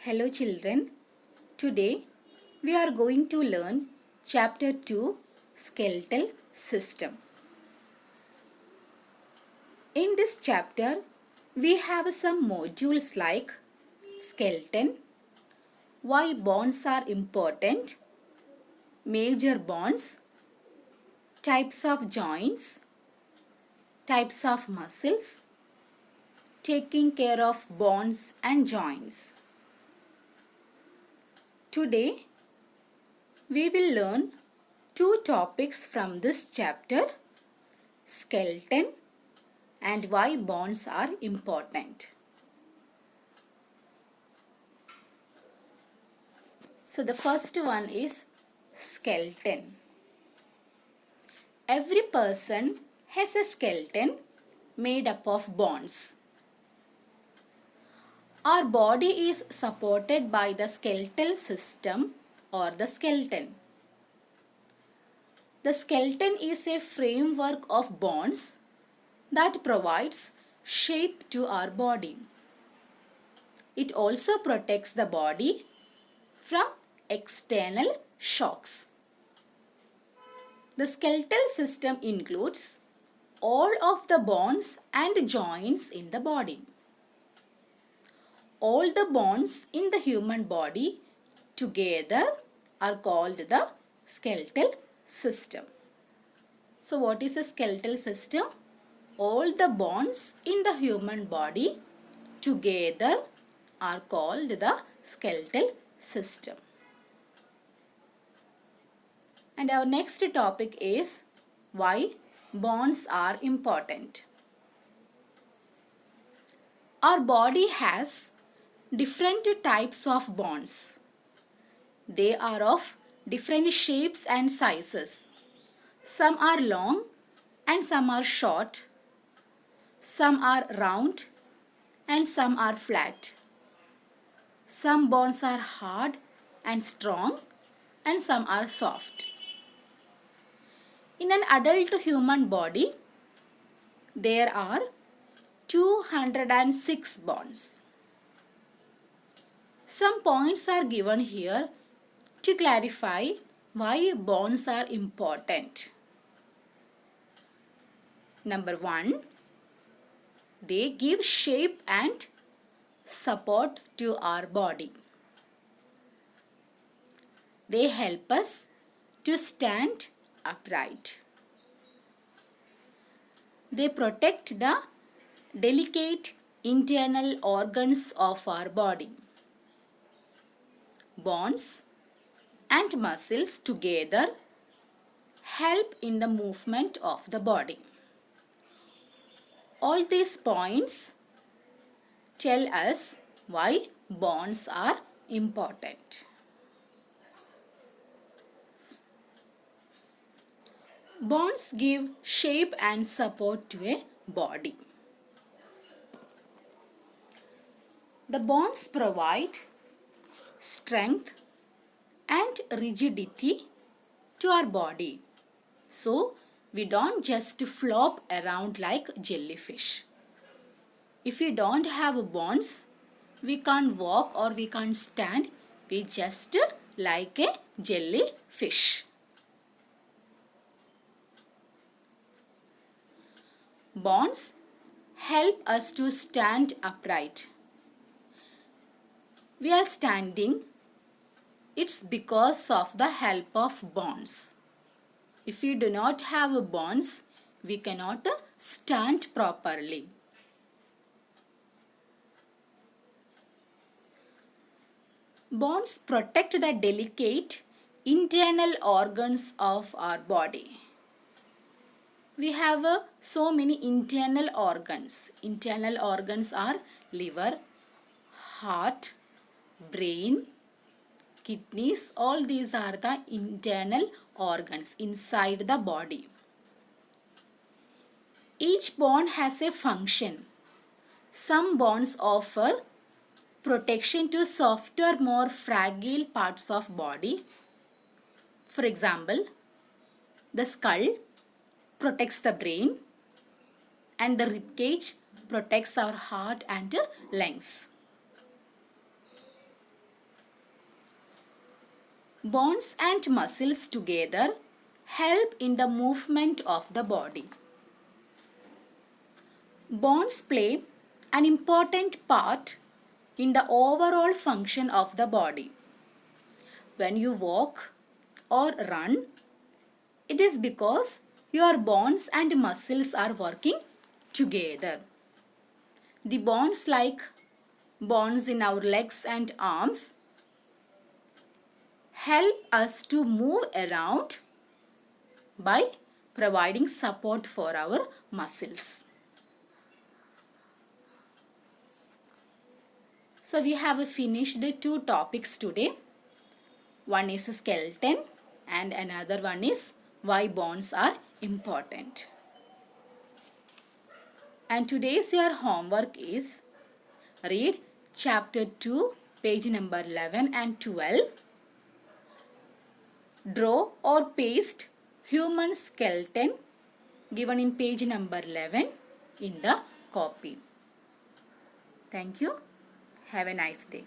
Hello children, today we are going to learn chapter 2 Skeletal System. In this chapter we have some modules like skeleton, why bones are important, major bones, types of joints, types of muscles, taking care of bones and joints. Today we will learn two topics from this chapter, skeleton and why bones are important. So the first one is skeleton. Every person has a skeleton made up of bones. Our body is supported by the skeletal system or the skeleton. The skeleton is a framework of bones that provides shape to our body. It also protects the body from external shocks. The skeletal system includes all of the bones and joints in the body. All the bones in the human body together are called the skeletal system. So what is a skeletal system? All the bones in the human body together are called the skeletal system. And our next topic is why bones are important. Our body has different types of bones. They are of different shapes and sizes. Some are long and some are short. Some are round and some are flat. Some bones are hard and strong and some are soft. In an adult human body, there are 206 bones. Some points are given here to clarify why bones are important. Number 1, they give shape and support to our body. They help us to stand upright. They protect the delicate internal organs of our body. Bones and muscles together help in the movement of the body. All these points tell us why bones are important. Bones give shape and support to a body. The bones provide strength and rigidity to our body. So, we don't just flop around like jellyfish. If we don't have bones, we can't walk or we can't stand. We just like a jellyfish. Bones help us to stand upright. We are standing. It's because of the help of bones. If we do not have bones, we cannot stand properly. Bones protect the delicate internal organs of our body. We have so many internal organs. Internal organs are liver, heart, brain, kidneys. All these are the internal organs inside the body. Each bone has a function. Some bones offer protection to softer, more fragile parts of body. For example, the skull protects the brain and the ribcage protects our heart and lungs. Bones and muscles together help in the movement of the body. Bones play an important part in the overall function of the body. When you walk or run, it is because your bones and muscles are working together. The bones, like bones in our legs and arms, help us to move around by providing support for our muscles. So we have finished the two topics today. One is skeleton and another one is why bones are important. And today's your homework is read chapter 2, page number 11 and 12. Draw or paste human skeleton given in page number 11 in the copy. Thank you. Have a nice day.